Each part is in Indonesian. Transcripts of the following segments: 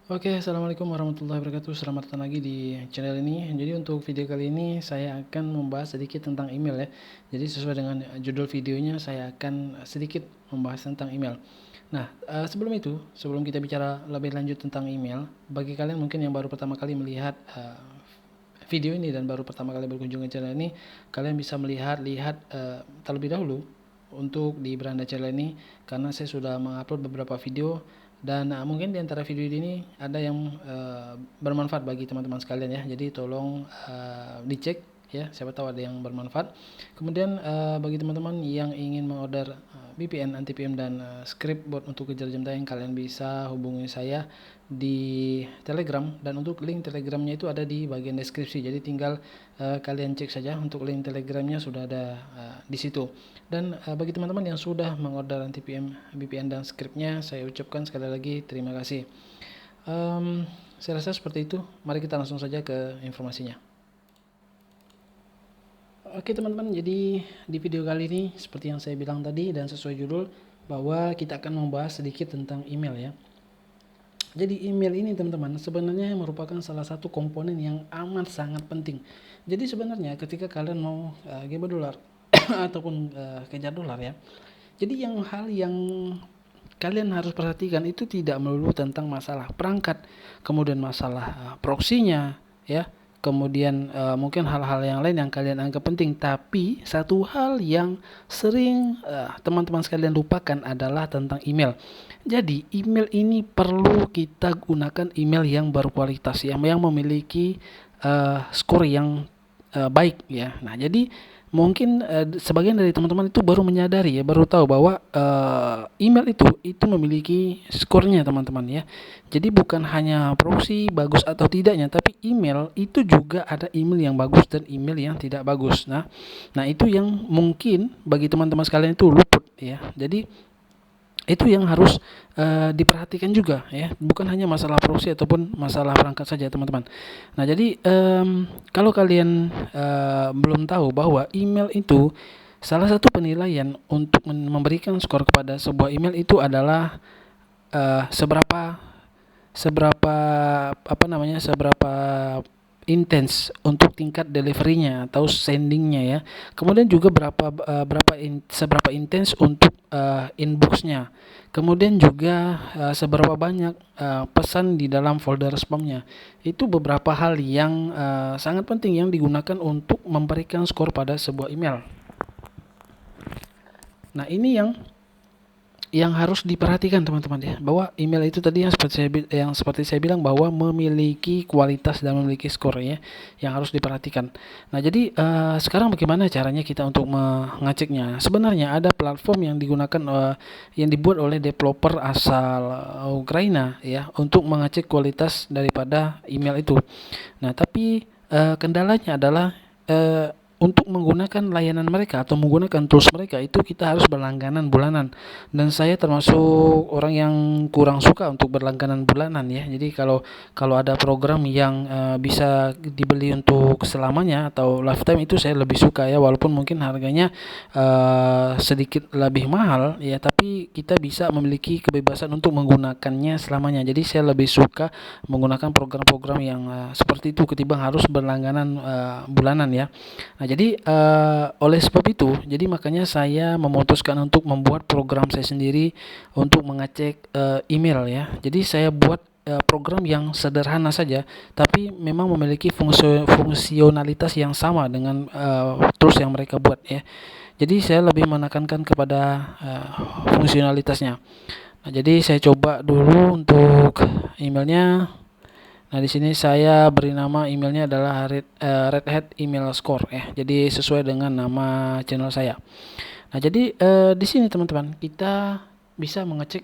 Oke, assalamualaikum warahmatullahi wabarakatuh. Selamat datang lagi di channel ini. Jadi untuk video kali ini saya akan membahas sedikit tentang email ya. Jadi sesuai dengan judul videonya, saya akan sedikit membahas tentang email. Nah, sebelum kita bicara lebih lanjut tentang email, bagi kalian mungkin yang baru pertama kali melihat video ini dan baru pertama kali berkunjung ke channel ini, kalian bisa lihat terlebih dahulu untuk di beranda channel ini, karena saya sudah mengupload beberapa video dan mungkin di antara video ini ada yang bermanfaat bagi teman-teman sekalian ya. Jadi tolong dicek ya, siapa tahu ada yang bermanfaat. Kemudian bagi teman-teman yang ingin mengorder VPN, anti PM dan script bot untuk kejar jam tayang, kalian bisa hubungi saya di Telegram, dan untuk link Telegramnya itu ada di bagian deskripsi. Jadi tinggal kalian cek saja, untuk link Telegramnya sudah ada di situ. Dan bagi teman-teman yang sudah mengorder anti PM, VPN dan scriptnya, saya ucapkan sekali lagi terima kasih. Saya rasa seperti itu. Mari kita langsung saja ke informasinya. Oke teman-teman, jadi di video kali ini seperti yang saya bilang tadi dan sesuai judul, bahwa kita akan membahas sedikit tentang email ya. Jadi email ini teman-teman sebenarnya merupakan salah satu komponen yang amat sangat penting. Jadi sebenarnya ketika kalian mau gamble dolar ataupun kejar dolar ya, jadi hal yang kalian harus perhatikan itu tidak melulu tentang masalah perangkat, kemudian masalah proksinya ya, kemudian mungkin hal-hal yang lain yang kalian anggap penting. Tapi satu hal yang sering teman-teman sekalian lupakan adalah tentang email. Jadi email ini perlu kita gunakan email yang berkualitas, yang memiliki skor yang baik ya. Nah jadi mungkin sebagian dari teman-teman itu baru menyadari ya, baru tahu bahwa email itu memiliki skornya teman-teman ya. Jadi bukan hanya proxy bagus atau tidaknya, tapi email itu juga ada email yang bagus dan email yang tidak bagus. Nah itu yang mungkin bagi teman-teman sekalian itu luput ya. Jadi itu yang harus diperhatikan juga ya, bukan hanya masalah proxy ataupun masalah perangkat saja teman-teman. Nah jadi kalau kalian belum tahu bahwa email itu salah satu penilaian untuk memberikan skor kepada sebuah email itu adalah seberapa seberapa seberapa intens untuk tingkat deliverynya atau sendingnya ya. Kemudian juga seberapa intens untuk inboxnya. Kemudian juga seberapa banyak pesan di dalam folder spamnya. Itu beberapa hal yang sangat penting yang digunakan untuk memberikan skor pada sebuah email. Nah ini yang harus diperhatikan teman-teman ya, bahwa email itu tadi yang seperti saya bilang bahwa memiliki kualitas dan memiliki skor ya, yang harus diperhatikan. Nah jadi sekarang bagaimana caranya kita untuk mengeceknya? Sebenarnya ada platform yang digunakan yang dibuat oleh developer asal Ukraina ya, untuk mengecek kualitas daripada email itu. Nah tapi kendalanya adalah untuk menggunakan layanan mereka atau menggunakan tools mereka itu kita harus berlangganan bulanan, dan saya termasuk orang yang kurang suka untuk berlangganan bulanan ya. Jadi kalau ada program yang bisa dibeli untuk selamanya atau lifetime, itu saya lebih suka ya, walaupun mungkin harganya sedikit lebih mahal ya, tapi kita bisa memiliki kebebasan untuk menggunakannya selamanya. Jadi saya lebih suka menggunakan program-program yang seperti itu ketimbang harus berlangganan bulanan ya. Nah, jadi oleh sebab itu, jadi makanya saya memutuskan untuk membuat program saya sendiri untuk mengecek email ya. Jadi saya buat program yang sederhana saja, tapi memang memiliki fungsionalitas yang sama dengan tools yang mereka buat ya. Jadi saya lebih menekankan kepada fungsionalitasnya. Nah, jadi saya coba dulu untuk emailnya. Nah, di sini saya beri nama emailnya adalah Red Hat Email Score ya. Jadi sesuai dengan nama channel saya. Nah, jadi di sini teman-teman kita bisa mengecek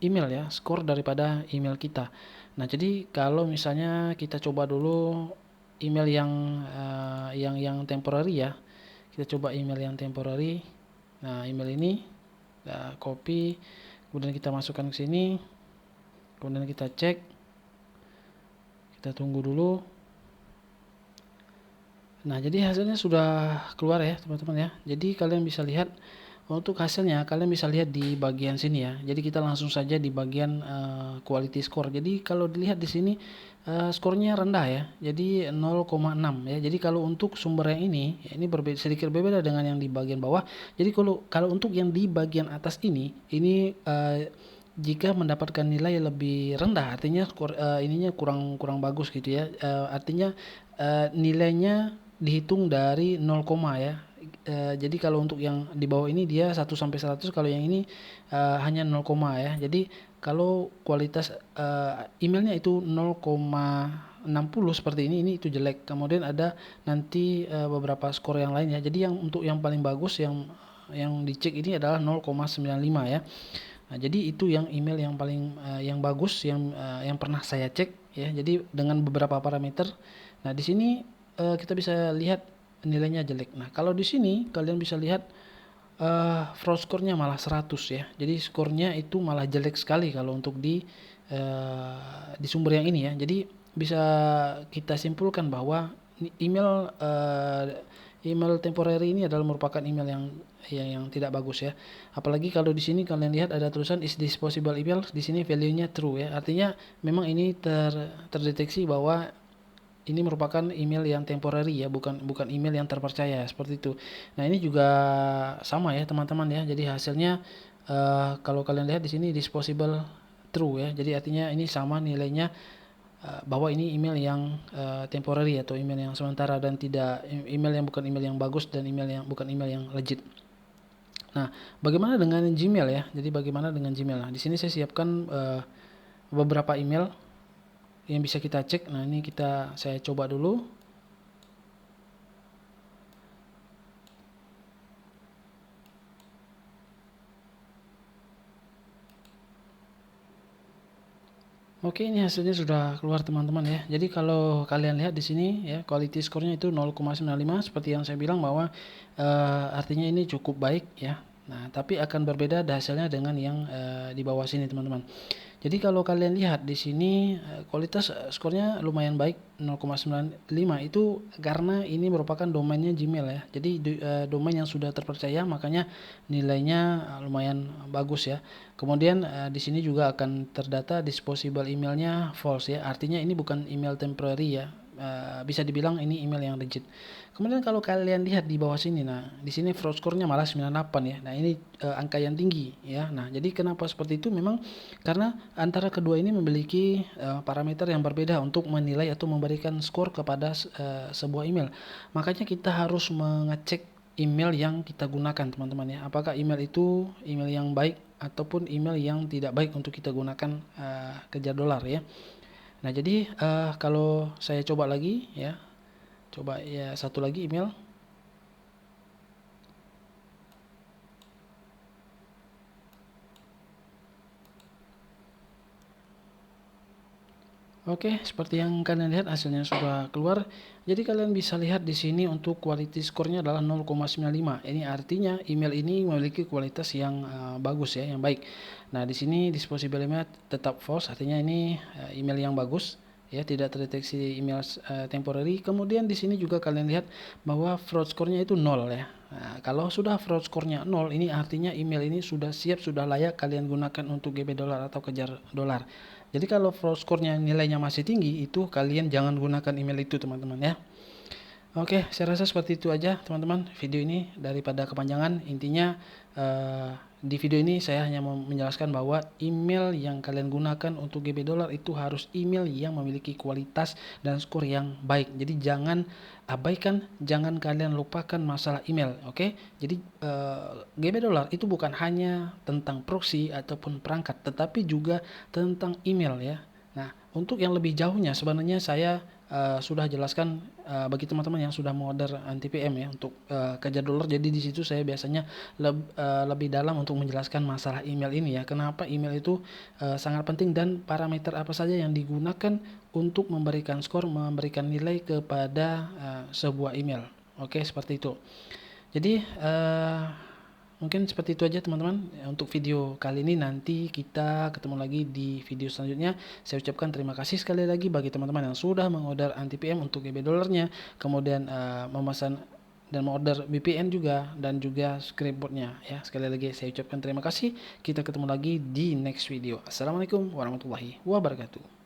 email ya, skor daripada email kita. Nah, jadi kalau misalnya kita coba dulu email yang temporary ya. Kita coba email yang temporary. Nah, email ini copy, kemudian kita masukkan ke sini. Kemudian kita cek. Kita tunggu dulu. Nah, jadi hasilnya sudah keluar ya teman-teman ya. Jadi kalian bisa lihat untuk hasilnya kalian bisa lihat di bagian sini ya. Jadi kita langsung saja di bagian quality score. Jadi kalau dilihat di sini skornya rendah ya. Jadi 0,6 ya. Jadi kalau untuk sumber yang ini ya, ini sedikit berbeda dengan yang di bagian bawah. Jadi kalau untuk yang di bagian atas ini jika mendapatkan nilai lebih rendah, artinya skor ininya kurang bagus gitu ya. Artinya nilainya dihitung dari 0, ya. Jadi kalau untuk yang di bawah ini dia 1 sampai 100, kalau yang ini hanya 0, ya. Jadi kalau kualitas emailnya itu 0,60 seperti ini itu jelek. Kemudian ada nanti beberapa skor yang lainnya. Jadi untuk yang paling bagus yang dicek ini adalah 0,95 ya. Nah, jadi itu yang email yang paling yang bagus yang pernah saya cek ya. Jadi dengan beberapa parameter. Nah, di sini kita bisa lihat nilainya jelek. Nah, kalau di sini kalian bisa lihat fraud score-nya malah 100 ya. Jadi skornya itu malah jelek sekali kalau untuk di sumber yang ini ya. Jadi bisa kita simpulkan bahwa email email temporary ini adalah merupakan email yang tidak bagus ya. Apalagi kalau di sini kalian lihat ada tulisan is this possible email, di sini value-nya true ya. Artinya memang ini terdeteksi bahwa ini merupakan email yang temporary ya, bukan email yang terpercaya seperti itu. Nah, ini juga sama ya teman-teman ya. Jadi hasilnya kalau kalian lihat di sini this possible true ya. Jadi artinya ini sama nilainya bahwa ini email yang temporary atau email yang sementara dan tidak email yang bukan email yang bagus dan email yang bukan email yang legit. Nah, bagaimana dengan Gmail ya? Jadi bagaimana dengan Gmail? Nah, di sini saya siapkan beberapa email yang bisa kita cek. Nah, ini saya coba dulu. Oke, ini hasilnya sudah keluar teman-teman ya. Jadi kalau kalian lihat di sini ya, quality score-nya itu 0,95 seperti yang saya bilang bahwa artinya ini cukup baik ya. Nah, tapi akan berbeda hasilnya dengan yang di bawah sini teman-teman. Jadi kalau kalian lihat di sini kualitas skornya lumayan baik 0,95 itu karena ini merupakan domainnya Gmail ya. Jadi domain yang sudah terpercaya makanya nilainya lumayan bagus ya. Kemudian di sini juga akan terdata disposable emailnya false ya. Artinya ini bukan email temporary ya. Bisa dibilang ini email yang legit. Kemudian kalau kalian lihat di bawah sini, nah di sini fraud score-nya malah 98 ya. Nah ini angka yang tinggi ya. Nah jadi kenapa seperti itu? Memang karena antara kedua ini memiliki parameter yang berbeda untuk menilai atau memberikan skor kepada sebuah email. Makanya kita harus mengecek email yang kita gunakan teman-teman ya. Apakah email itu email yang baik ataupun email yang tidak baik untuk kita gunakan kejar dolar ya. Nah jadi kalau saya coba lagi ya, coba ya satu lagi email. Oke, seperti yang kalian lihat hasilnya sudah keluar. Jadi kalian bisa lihat di sini untuk quality score-nya adalah 0,95. Ini artinya email ini memiliki kualitas yang bagus ya, yang baik. Nah, di sini disposable email tetap false, artinya ini email yang bagus ya, tidak terdeteksi email temporary. Kemudian di sini juga kalian lihat bahwa fraud score-nya itu 0 ya. Nah, kalau sudah fraud score-nya 0, ini artinya email ini sudah siap, sudah layak kalian gunakan untuk GB dolar atau kejar dolar. Jadi kalau fraud score-nya nilainya masih tinggi, itu kalian jangan gunakan email itu teman-teman ya. Oke, saya rasa seperti itu aja teman-teman video ini daripada kepanjangan. Intinya di video ini saya hanya mau menjelaskan bahwa email yang kalian gunakan untuk GB dolar itu harus email yang memiliki kualitas dan skor yang baik. Jadi jangan abaikan, jangan kalian lupakan masalah email. Oke, jadi GB dolar itu bukan hanya tentang proxy ataupun perangkat, tetapi juga tentang email ya. Nah, untuk yang lebih jauhnya sebenarnya saya sudah jelaskan bagi teman-teman yang sudah order anti-PM ya untuk kejar dolar. Jadi di situ saya biasanya lebih dalam untuk menjelaskan masalah email ini ya. Kenapa email itu sangat penting dan parameter apa saja yang digunakan untuk memberikan skor, memberikan nilai kepada sebuah email. Oke, seperti itu. Jadi mungkin seperti itu aja teman-teman untuk video kali ini. Nanti kita ketemu lagi di video selanjutnya. Saya ucapkan terima kasih sekali lagi bagi teman-teman yang sudah mengorder anti PM untuk GB dolarnya, kemudian memesan dan mau order VPN juga dan juga scriptboardnya ya. Sekali lagi saya ucapkan terima kasih. Kita ketemu lagi di next video. Assalamualaikum warahmatullahi wabarakatuh.